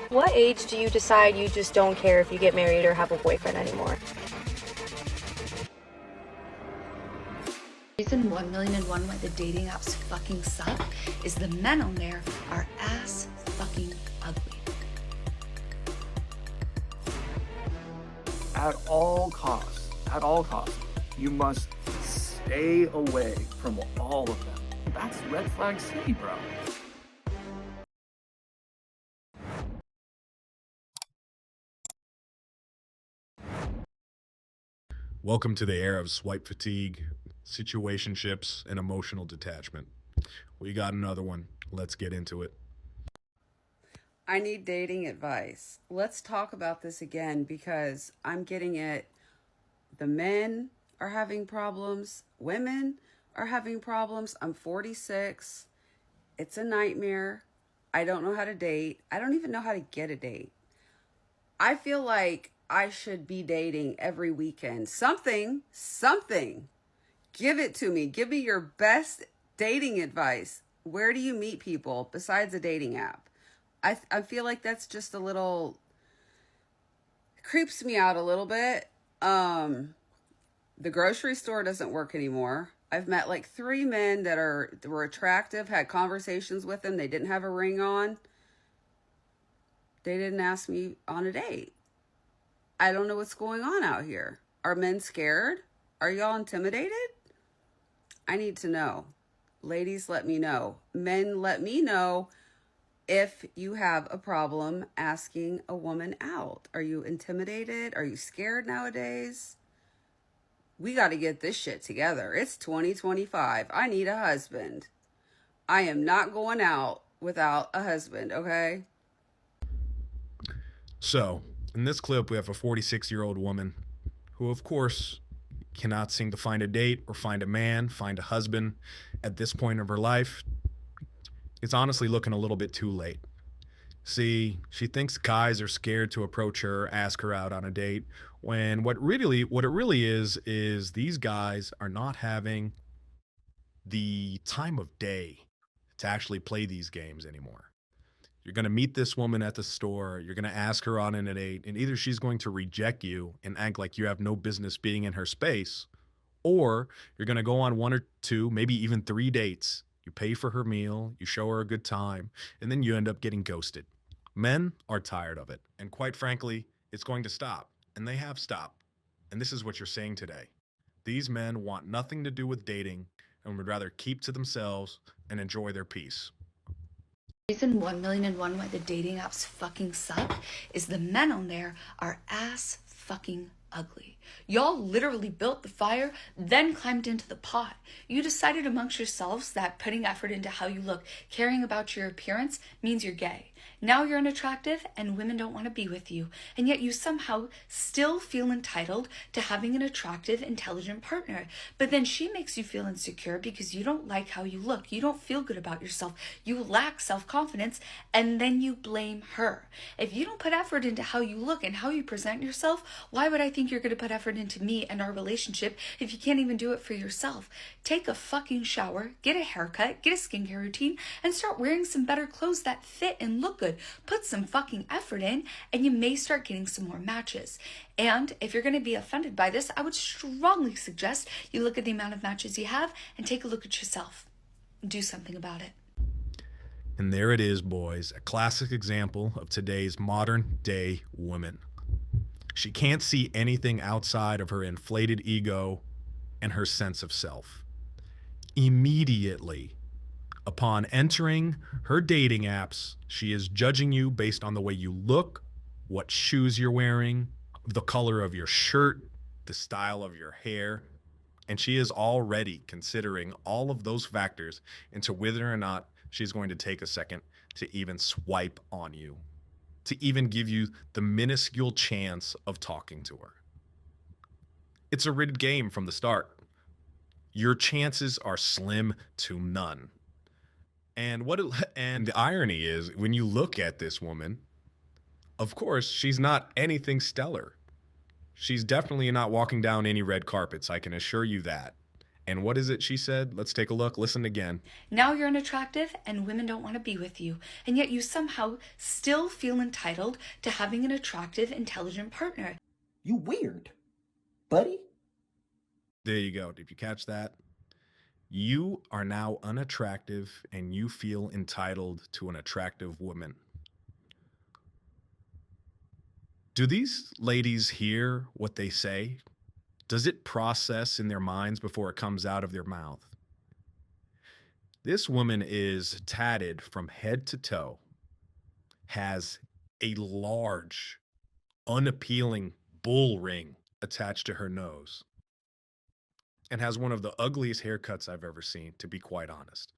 What age do you decide you just don't care if you get married or have a boyfriend anymore? Reason 1,000,001 why the dating apps fucking suck is the men on there are ass fucking ugly. At all costs, you must stay away from all of them. That's red flag city, bro. Welcome to the era of swipe fatigue, situationships, and emotional detachment. We got another one. Let's get into it. I need dating advice. Let's talk about this again because I'm getting it. The men are having problems, women are having problems. I'm 46. It's a nightmare. I don't know how to date. I don't even know how to get a date. I feel like I should be dating every weekend. Something. Give it to me. Give me your best dating advice. Where do you meet people besides a dating app? I feel like that's just a little, creeps me out a little bit. The grocery store doesn't work anymore. I've met like 3 men that were attractive, had conversations with them. They didn't have a ring on. They didn't ask me on a date. I don't know what's going on out here. Are men scared? Are y'all intimidated? I need to know. Ladies, let me know. Men, let me know if you have a problem asking a woman out. Are you intimidated? Are you scared nowadays? We got to get this shit together. It's 2025. I need a husband. I am not going out without a husband, okay? So, in this clip, we have a 46-year-old woman who, of course, cannot seem to find a date or find a man, find a husband at this point of her life. It's honestly looking a little bit too late. See, she thinks guys are scared to approach her, ask her out on a date, when what it really is these guys are not having the time of day to actually play these games anymore. You're going to meet this woman at the store, you're going to ask her on a date, and either she's going to reject you and act like you have no business being in her space, or you're going to go on 1 or 2, maybe even 3 dates. You pay for her meal, you show her a good time, and then you end up getting ghosted. Men are tired of it, and quite frankly, it's going to stop, and they have stopped. And this is what you're saying today. These men want nothing to do with dating and would rather keep to themselves and enjoy their peace. Reason 1,000,001 why the dating apps fucking suck is the men on there are ass fucking ugly. Y'all literally built the fire, then climbed into the pot. You decided amongst yourselves that putting effort into how you look, caring about your appearance, means you're gay. Now you're unattractive and women don't want to be with you. And yet you somehow still feel entitled to having an attractive, intelligent partner. But then she makes you feel insecure because you don't like how you look. You don't feel good about yourself. You lack self-confidence, and then you blame her. If you don't put effort into how you look and how you present yourself, why would I think you're going to put effort into me and our relationship if you can't even do it for yourself? Take a fucking shower, get a haircut, get a skincare routine, and start wearing some better clothes that fit and look good. Put some fucking effort in, and you may start getting some more matches. And if you're going to be offended by this, I would strongly suggest you look at the amount of matches you have and take a look at yourself. Do something about it. And there it is, boys, a classic example of today's modern day woman. She can't see anything outside of her inflated ego and her sense of self. Immediately upon entering her dating apps, she is judging you based on the way you look, what shoes you're wearing, the color of your shirt, the style of your hair, and she is already considering all of those factors into whether or not she's going to take a second to even swipe on you, to even give you the minuscule chance of talking to her. It's a rigged game from the start. Your chances are slim to none. And the irony is, when you look at this woman, of course, she's not anything stellar. She's definitely not walking down any red carpets, I can assure you that. And what is it she said? Let's take a look. Listen again. Now you're unattractive and women don't want to be with you. And yet you somehow still feel entitled to having an attractive, intelligent partner. You weird, buddy. There you go. Did you catch that? You are now unattractive and you feel entitled to an attractive woman. Do these ladies hear what they say? Does it process in their minds before it comes out of their mouth? This woman is tatted from head to toe, has a large, unappealing bull ring attached to her nose, and has one of the ugliest haircuts I've ever seen, to be quite honest.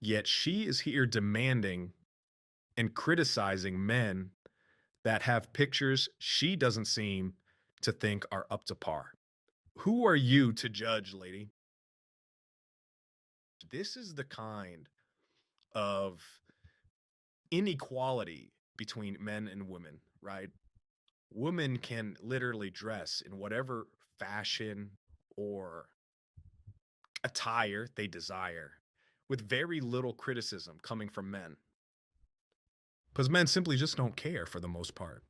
Yet she is here demanding and criticizing men that have pictures she doesn't seem to think are up to par. Who are you to judge, lady? This is the kind of inequality between men and women, right? Women can literally dress in whatever fashion or attire they desire with very little criticism coming from men. Because men simply just don't care for the most part.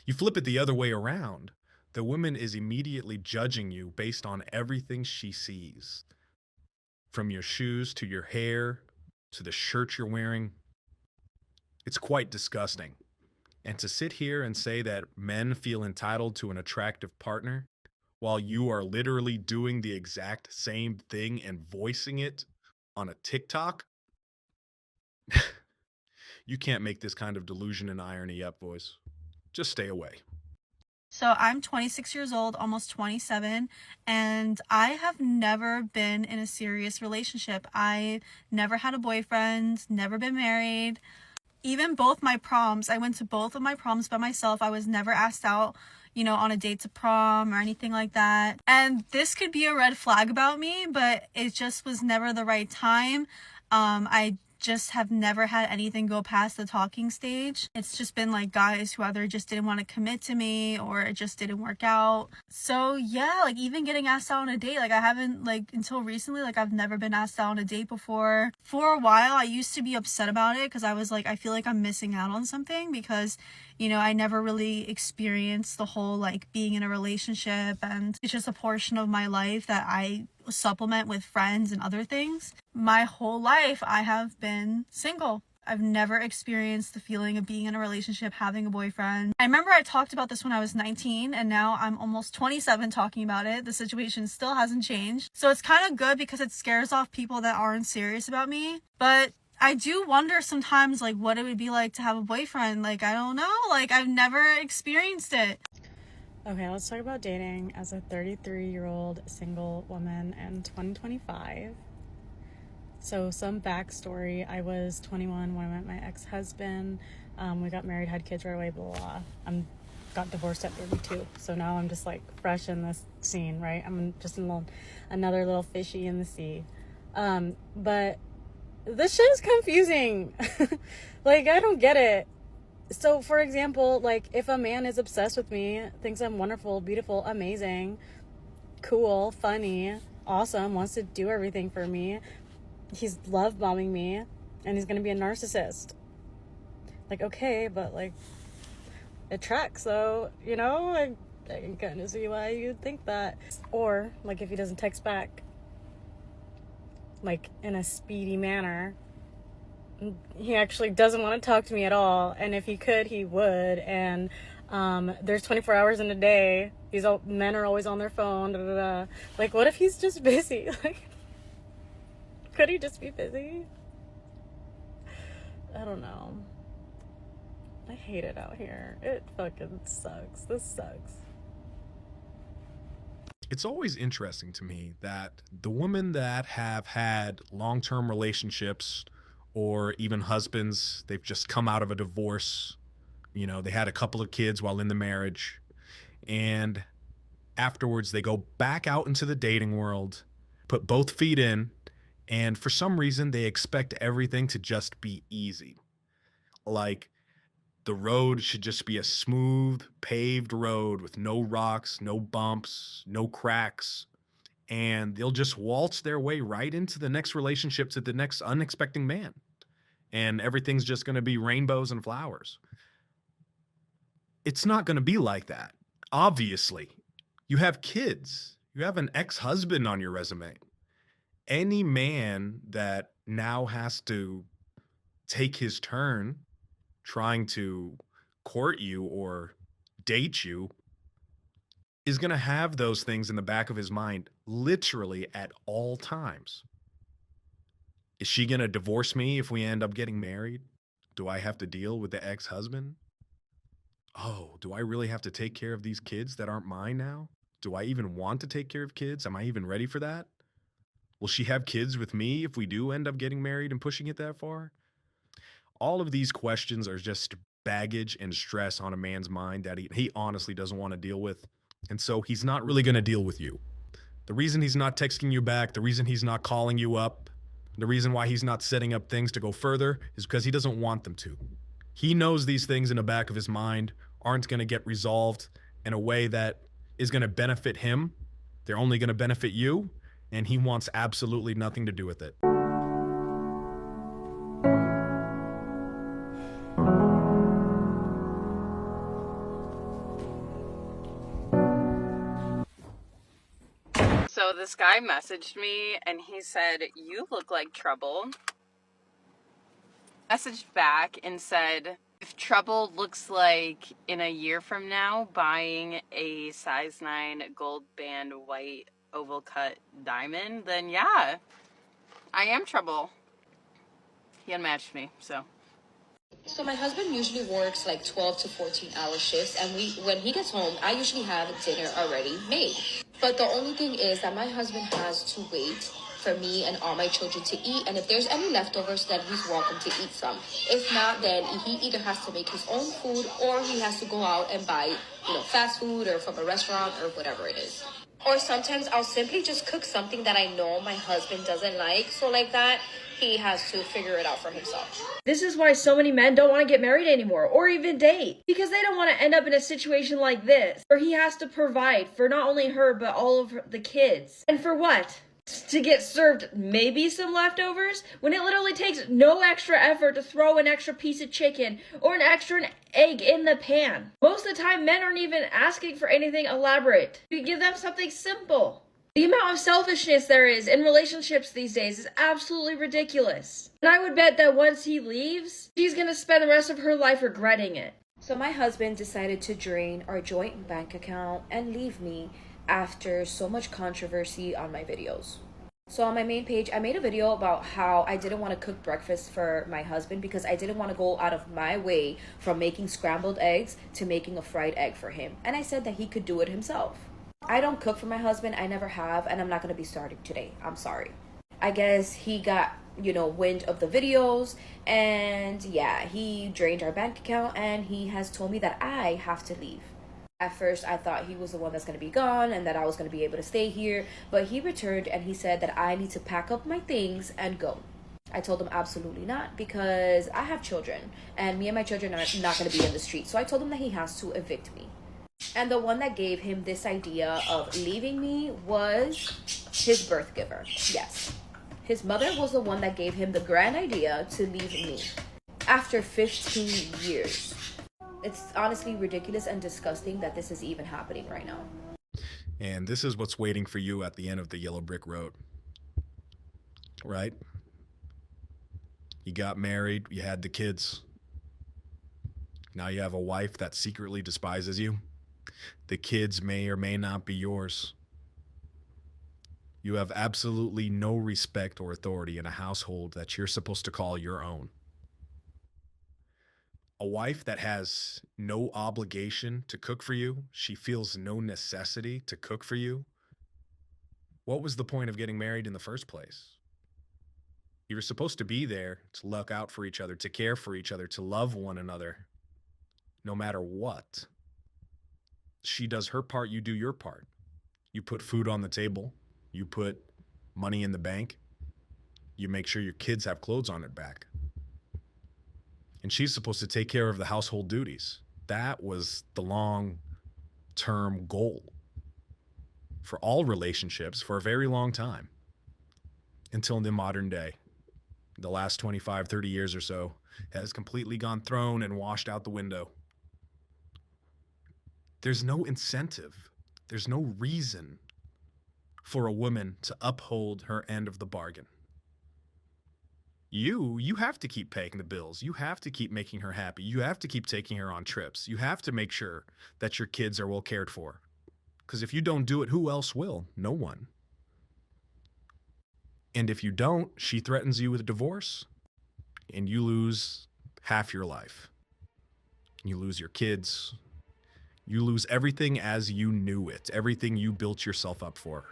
You flip it the other way around, the woman is immediately judging you based on everything she sees. From your shoes to your hair to the shirt you're wearing. It's quite disgusting. And to sit here and say that men feel entitled to an attractive partner while you are literally doing the exact same thing and voicing it on a TikTok? You can't make this kind of delusion and irony up, boys. Just stay away. So I'm 26 years old, almost 27, and I have never been in a serious relationship. I never had a boyfriend, never been married. Even both my proms, I went to both of my proms by myself. I was never asked out, on a date to prom or anything like that. And this could be a red flag about me, but it just was never the right time. I just have never had anything go past the talking stage. It's just been like guys who either just didn't want to commit to me or it just didn't work out. So yeah, like even getting asked out on a date, like I haven't, like until recently, like I've never been asked out on a date before. For a while, I used to be upset about it because I was like, I feel like I'm missing out on something because, I never really experienced the whole like being in a relationship, and it's just a portion of my life that I supplement with friends and other things. My whole life I have been single. I've never experienced the feeling of being in a relationship, having a boyfriend. I remember I talked about this when I was 19 and now I'm almost 27 talking about it. The situation still hasn't changed. So it's kind of good because it scares off people that aren't serious about me. But I do wonder sometimes like what it would be like to have a boyfriend. Like, I don't know, like I've never experienced it. Okay, let's talk about dating as a 33-year-old single woman in 2025. So some backstory, I was 21 when I met my ex-husband. We got married, had kids right away, blah, blah, blah. Got divorced at 32. So now I'm just like fresh in this scene, right? I'm just another little fishy in the sea. But this shit is confusing. Like, I don't get it. So, for example, like, if a man is obsessed with me, thinks I'm wonderful, beautiful, amazing, cool, funny, awesome, wants to do everything for me, he's love bombing me, and he's gonna be a narcissist. Like, okay, but, like, it tracks, though, I can kind of see why you'd think that. Or, like, if he doesn't text back, like, in a speedy manner, he actually doesn't want to talk to me at all, and if he could, he would. And there's 24 hours in a day. Men are always on their phone. Da, da, da. Like, what if he's just busy? Like, could he just be busy? I don't know. I hate it out here. It fucking sucks. This sucks. It's always interesting to me that the women that have had long-term relationships or even husbands, they've just come out of a divorce, they had a couple of kids while in the marriage, and afterwards they go back out into the dating world, put both feet in, and for some reason they expect everything to just be easy. Like, The road should just be a smooth, paved road with no rocks, no bumps, no cracks. And they'll just waltz their way right into the next relationship to the next unexpected man. And everything's just going to be rainbows and flowers. It's not going to be like that. Obviously, you have kids. You have an ex-husband on your resume. Any man that now has to take his turn trying to court you or date you is going to have those things in the back of his mind literally at all times. Is she going to divorce me if we end up getting married? Do I have to deal with the ex-husband? Oh, do I really have to take care of these kids that aren't mine now? Do I even want to take care of kids? Am I even ready for that? Will she have kids with me if we do end up getting married and pushing it that far? All of these questions are just baggage and stress on a man's mind that he honestly doesn't want to deal with. And so he's not really going to deal with you. The reason he's not texting you back, the reason he's not calling you up, the reason why he's not setting up things to go further is because he doesn't want them to. He knows these things in the back of his mind aren't going to get resolved in a way that is going to benefit him. They're only going to benefit you, and he wants absolutely nothing to do with it. So this guy messaged me and he said, "You look like trouble." Messaged back and said, "If trouble looks like in a year from now buying a size 9 gold band white oval cut diamond, then yeah, I am trouble." He unmatched me, so. So my husband usually works like 12 to 14-hour shifts, and when he gets home, I usually have dinner already made. But the only thing is that my husband has to wait for me and all my children to eat, and if there's any leftovers, then he's welcome to eat some. If not, then he either has to make his own food or he has to go out and buy, fast food or from a restaurant or whatever it is. Or sometimes I'll simply just cook something that I know my husband doesn't like, so like that, he has to figure it out for himself. This is why so many men don't want to get married anymore or even date, because they don't want to end up in a situation like this where he has to provide for not only her but all of the kids. And for what? To get served maybe some leftovers when it literally takes no extra effort to throw an extra piece of chicken or an extra egg in the pan. Most of the time, men aren't even asking for anything elaborate. You give them something simple. The amount of selfishness there is in relationships these days is absolutely ridiculous. And I would bet that once he leaves, she's gonna spend the rest of her life regretting it. So my husband decided to drain our joint bank account and leave me after so much controversy on my videos. So on my main page, I made a video about how I didn't want to cook breakfast for my husband because I didn't want to go out of my way from making scrambled eggs to making a fried egg for him. And I said that he could do it himself. I don't cook for my husband, I never have, and I'm not going to be starting today. I'm sorry. I guess he got, wind of the videos, and yeah, he drained our bank account, and he has told me that I have to leave. At first, I thought he was the one that's going to be gone and that I was going to be able to stay here, but he returned and he said that I need to pack up my things and go. I told him absolutely not, because I have children, and me and my children are not going to be in the street, so I told him that he has to evict me. And the one that gave him this idea of leaving me was his birth giver. Yes. His mother was the one that gave him the grand idea to leave me after 15 years. It's honestly ridiculous and disgusting that this is even happening right now. And this is what's waiting for you at the end of the yellow brick road. Right? You got married, you had the kids. Now you have a wife that secretly despises you. The kids may or may not be yours. You have absolutely no respect or authority in a household that you're supposed to call your own. A wife that has no obligation to cook for you, she feels no necessity to cook for you. What was the point of getting married in the first place? You were supposed to be there to look out for each other, to care for each other, to love one another, no matter what. She does her part, you do your part. You put food on the table, you put money in the bank, you make sure your kids have clothes on their back. And she's supposed to take care of the household duties. That was the long-term goal for all relationships for a very long time, until the modern day. The last 25, 30 years or so has completely gone thrown and washed out the window. There's no incentive. There's no reason for a woman to uphold her end of the bargain. You have to keep paying the bills. You have to keep making her happy. You have to keep taking her on trips. You have to make sure that your kids are well cared for. Because if you don't do it, who else will? No one. And if you don't, she threatens you with a divorce, and you lose half your life. You lose your kids. You lose everything as you knew it, everything you built yourself up for.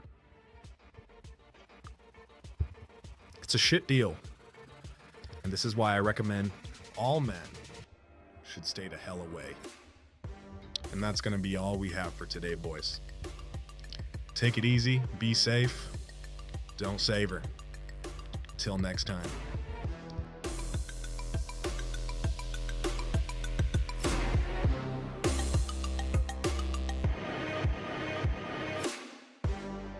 It's a shit deal. And this is why I recommend all men should stay the hell away. And that's going to be all we have for today, boys. Take it easy, be safe, don't save her. Till next time.